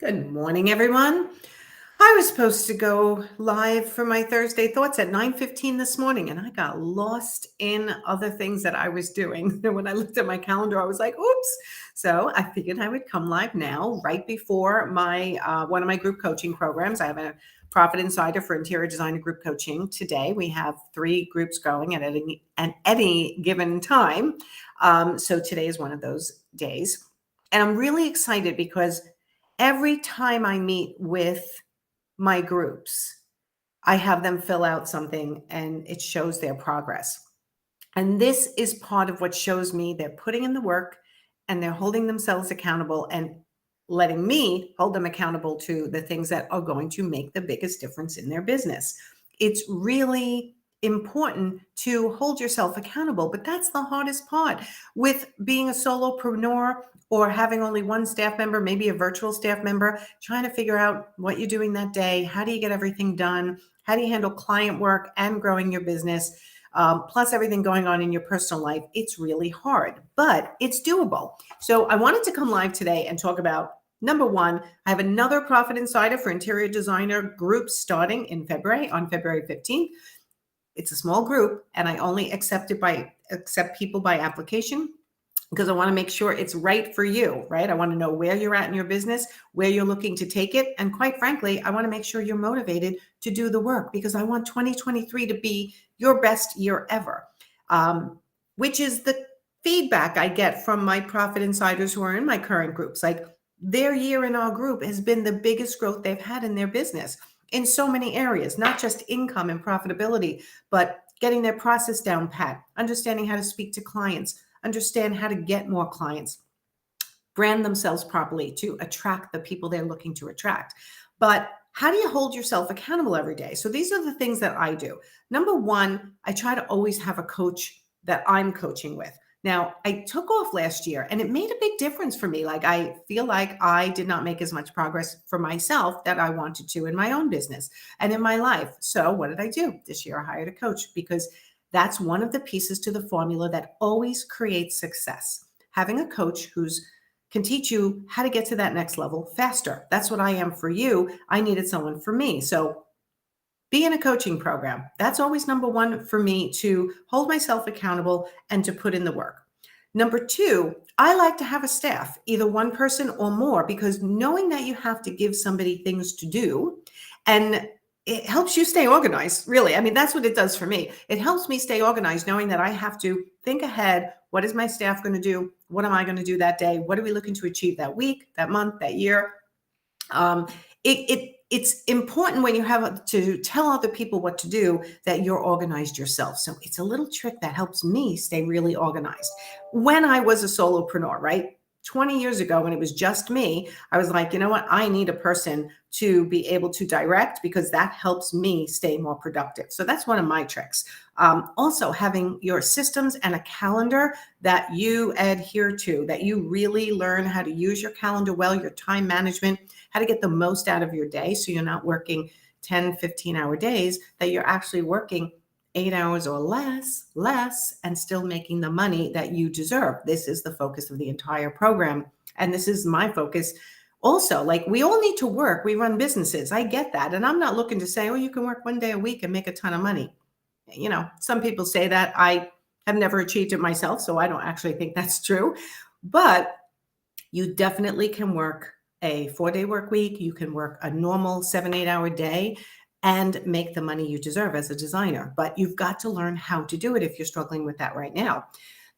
Good morning, everyone. I was supposed to go live for my Thursday thoughts at 9:15 this morning, and I got lost in other things that I was doing. When I looked at my calendar, I was like, "Oops!" So I figured I would come live now, right before my one of my group coaching programs. I have a Profit Insider for Interior Designer Group Coaching. Today, we have 3 groups going at any given time. So today is one of those days, and I'm really excited because every time I meet with my groups, I have them fill out something and it shows their progress. And this is part of what shows me they're putting in the work and they're holding themselves accountable and letting me hold them accountable to the things that are going to make the biggest difference in their business. It's really important to hold yourself accountable, but that's the hardest part with being a solopreneur or having only one staff member, maybe a virtual staff member, trying to figure out what you're doing that day. How do you get everything done? How do you handle client work and growing your business? Plus everything going on in your personal life, it's really hard, but it's doable. So I wanted to come live today and talk about number one. I have another Profit Insider for Interior Designer group starting in February, on February 15th. It's a small group, and I only accept people by application because I want to make sure it's right for you, right? I want to know where you're at in your business, where you're looking to take it. And quite frankly, I want to make sure you're motivated to do the work because I want 2023 to be your best year ever, which is the feedback I get from my Profit Insiders who are in my current groups. Like, their year in our group has been the biggest growth they've had in their business in so many areas, not just income and profitability, but getting their process down pat, understanding how to speak to clients, understand how to get more clients, brand themselves properly to attract the people they're looking to attract. But how do you hold yourself accountable every day? So these are the things that I do. Number one, I try to always have a coach that I'm coaching with. Now, I took off last year and it made a big difference for me. Like, I feel like I did not make as much progress for myself that I wanted to in my own business and in my life. So what did I do? This year I hired a coach because that's one of the pieces to the formula that always creates success. Having a coach who's can teach you how to get to that next level faster. That's what I am for you. I needed someone for me. So be in a coaching program. That's always number one for me, to hold myself accountable and to put in the work. Number two, I like to have a staff, either one person or more, because knowing that you have to give somebody things to do, and it helps you stay organized, really. I mean, that's what it does for me. It helps me stay organized knowing that I have to think ahead. What is my staff going to do? What am I going to do that day? What are we looking to achieve that week, that month, that year? It's important when you have to tell other people what to do that you're organized yourself. So it's a little trick that helps me stay really organized. When I was a solopreneur, right? 20 years ago, when it was just me, I was like, you know what? I need a person to be able to direct because that helps me stay more productive. So that's one of my tricks. Also, having your systems and a calendar that you adhere to, that you really learn how to use your calendar well, your time management, how to get the most out of your day so you're not working 10, 15-hour days, that you're actually working 8 hours or less, and still making the money that you deserve. This is the focus of the entire program. And this is my focus also. Like, we all need to work. We run businesses. I get that. And I'm not looking to say, oh, you can work one day a week and make a ton of money. You know, some people say that. I have never achieved it myself, so I don't actually think that's true. But you definitely can work a 4-day work week. You can work a normal 7-8 hour day and make the money you deserve as a designer. But you've got to learn how to do it if you're struggling with that right now.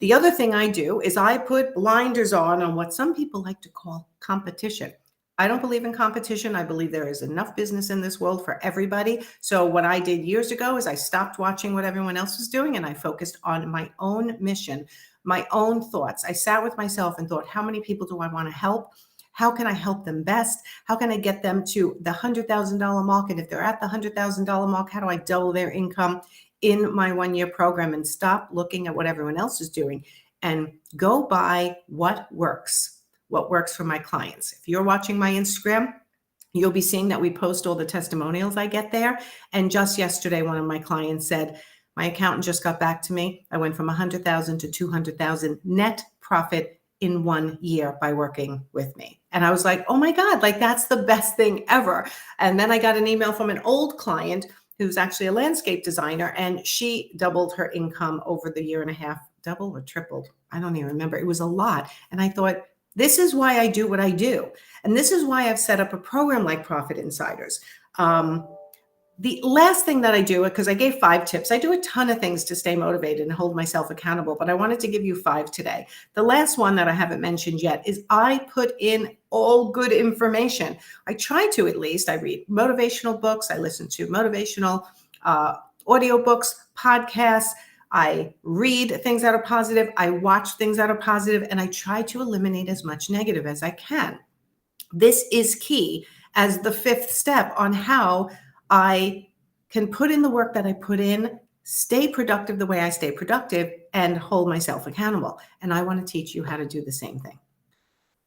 The other thing I do is I put blinders on what some people like to call competition. I don't believe in competition. I believe there is enough business in this world for everybody. So what I did years ago is I stopped watching what everyone else was doing and I focused on my own mission, my own thoughts. I sat with myself and thought, how many people do I want to help? How can I help them best? How can I get them to the $100,000 mark? And if they're at the $100,000 mark, how do I double their income in my 1-year program? And stop looking at what everyone else is doing and go by what works for my clients. If you're watching my Instagram, you'll be seeing that we post all the testimonials I get there. And just yesterday, one of my clients said, my accountant just got back to me. I went from 100,000 to 200,000 net profit in 1 year by working with me. And I was like, oh my God, like that's the best thing ever. And then I got an email from an old client who's actually a landscape designer, and she doubled her income over the year and a half, double or tripled. I don't even remember. It was a lot. And I thought, this is why I do what I do. And this is why I've set up a program like Profit Insiders. The last thing that I do, because I gave 5 tips, I do a ton of things to stay motivated and hold myself accountable, but I wanted to give you 5 today. The last one that I haven't mentioned yet is I put in all good information. I try to, at least. I read motivational books. I listen to motivational audiobooks, podcasts. I read things that are positive. I watch things that are positive, and I try to eliminate as much negative as I can. This is key as the 5th step on how I can put in the work that I put in, stay productive the way I stay productive, and hold myself accountable. And I want to teach you how to do the same thing.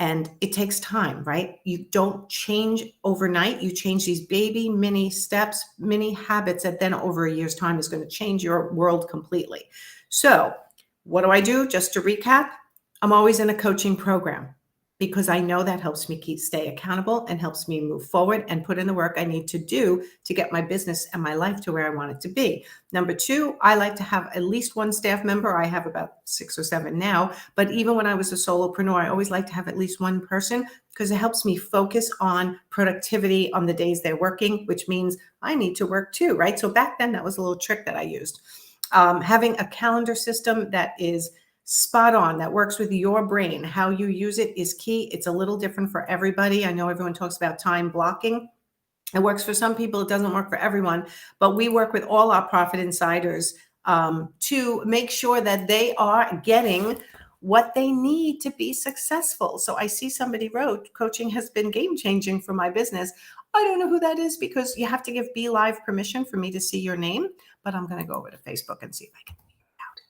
And it takes time, right? You don't change overnight. You change these baby mini steps, mini habits that then over a year's time is going to change your world completely. So what do I do? Just to recap, I'm always in a coaching program, because I know that helps me stay accountable and helps me move forward and put in the work I need to do to get my business and my life to where I want it to be. Number 2, I like to have at least 1 staff member. I have about 6 or 7 now, but even when I was a solopreneur, I always like to have at least 1 person, because it helps me focus on productivity on the days they're working, which means I need to work too, right? So back then, that was a little trick that I used. Having a calendar system that is spot on, that works with your brain. How you use it is key. It's a little different for everybody. I know everyone talks about time blocking. It works for some people. It doesn't work for everyone. But we work with all our Profit Insiders to make sure that they are getting what they need to be successful. So I see somebody wrote, coaching has been game changing for my business. I don't know who that is, because you have to give Be Live permission for me to see your name. But I'm going to go over to Facebook and see if I can.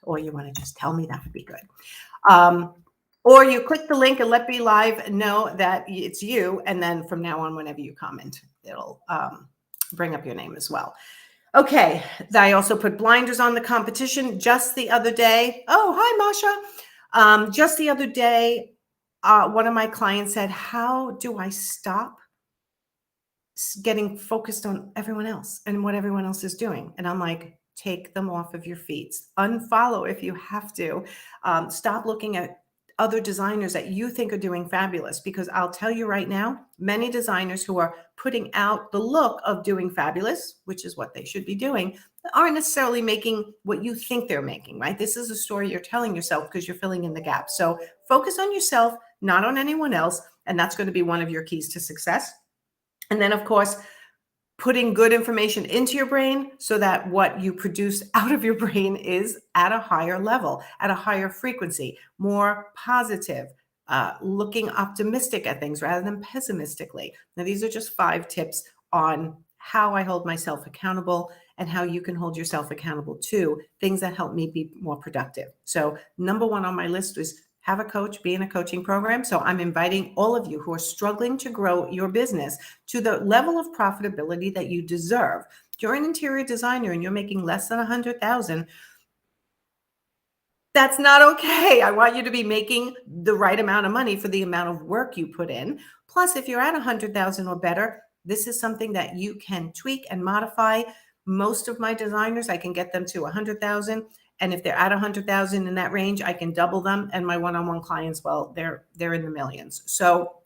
Or you want to just tell me, that would be good. Or you click the link and let Be Live know that it's you. And then from now on, whenever you comment, it'll bring up your name as well. Okay. I also put blinders on the competition just the other day. Oh, hi, Masha. Just the other day, one of my clients said, how do I stop getting focused on everyone else and what everyone else is doing? And I'm like, take them off of your feet. Unfollow if you have to. Stop looking at other designers that you think are doing fabulous, because I'll tell you right now, many designers who are putting out the look of doing fabulous, which is what they should be doing, aren't necessarily making what you think they're making, right? This is a story you're telling yourself because you're filling in the gap. So focus on yourself, not on anyone else. And that's going to be one of your keys to success. And then, of course, putting good information into your brain so that what you produce out of your brain is at a higher level, at a higher frequency, more positive, looking optimistic at things rather than pessimistically. Now, these are just 5 tips on how I hold myself accountable and how you can hold yourself accountable too, things that help me be more productive. So number 1 on my list is have a coach, be in a coaching program. So I'm inviting all of you who are struggling to grow your business to the level of profitability that you deserve. If you're an interior designer and you're making less than $100,000, that's not okay. I want you to be making the right amount of money for the amount of work you put in. Plus, if you're at 100,000 or better, this is something that you can tweak and modify. Most of my designers, I can get them to 100,000. And if they're at 100,000 in that range, I can double them. And my one-on-one clients, well, they're in the millions. So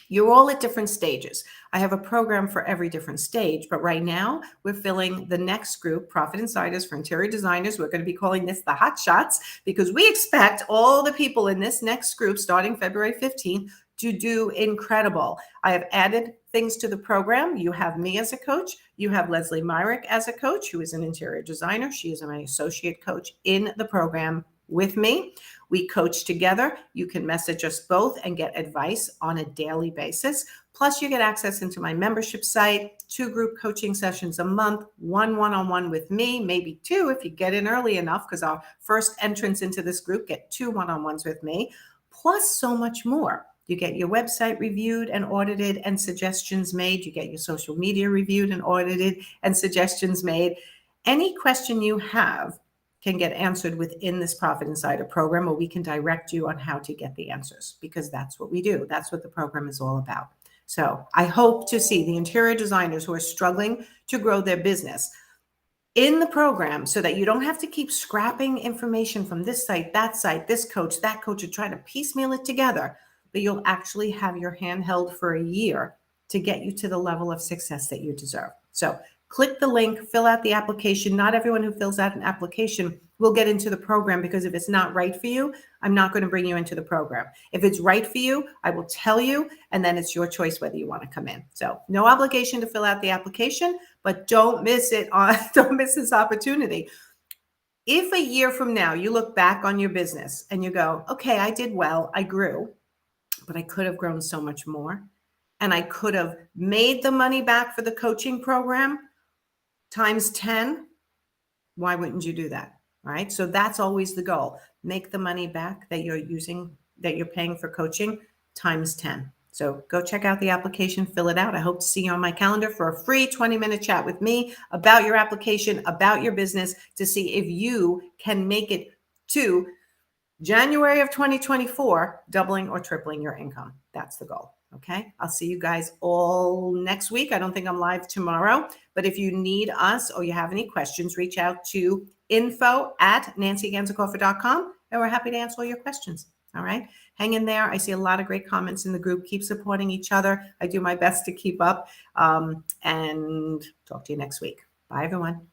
you're all at different stages. I have a program for every different stage, but right now we're filling the next group, Profit Insiders for interior designers. We're going to be calling this the Hot Shots, because we expect all the people in this next group starting February 15th to do incredible. I have added things to the program. You have me as a coach. You have Leslie Myrick as a coach, who is an interior designer. She is my associate coach in the program with me. We coach together. You can message us both and get advice on a daily basis. Plus, you get access into my membership site, 2 group coaching sessions a month, 1 one-on-one with me, maybe 2 if you get in early enough, because our first entrants into this group get 2 one-on-ones with me, plus so much more. You get your website reviewed and audited and suggestions made. You get your social media reviewed and audited and suggestions made. Any question you have, can get answered within this Profit Insider program, or we can direct you on how to get the answers, because that's what we do. That's what the program is all about. So I hope to see the interior designers who are struggling to grow their business in the program, so that you don't have to keep scrapping information from this site, this coach, that coach, and try to piecemeal it together, but you'll actually have your hand held for a year to get you to the level of success that you deserve. So click the link, fill out the application. Not everyone who fills out an application will get into the program, because if it's not right for you, I'm not going to bring you into the program. If it's right for you, I will tell you, and then it's your choice whether you want to come in. So no obligation to fill out the application, but don't miss it don't miss this opportunity. If a year from now you look back on your business and you go, okay, I did well, I grew, but I could have grown so much more, and I could have made the money back for the coaching program times 10, why wouldn't you do that? Right? So that's always the goal. Make the money back that you're paying for coaching times 10. So go check out the application, fill it out. I hope to see you on my calendar for a free 20-minute chat with me about your application, about your business, to see if you can make it to January of 2024, doubling or tripling your income. That's the goal. Okay. I'll see you guys all next week. I don't think I'm live tomorrow, but if you need us or you have any questions, reach out to info@nancyganzakoffer.com, and we're happy to answer all your questions. All right. Hang in there. I see a lot of great comments in the group. Keep supporting each other. I do my best to keep up, and talk to you next week. Bye, everyone.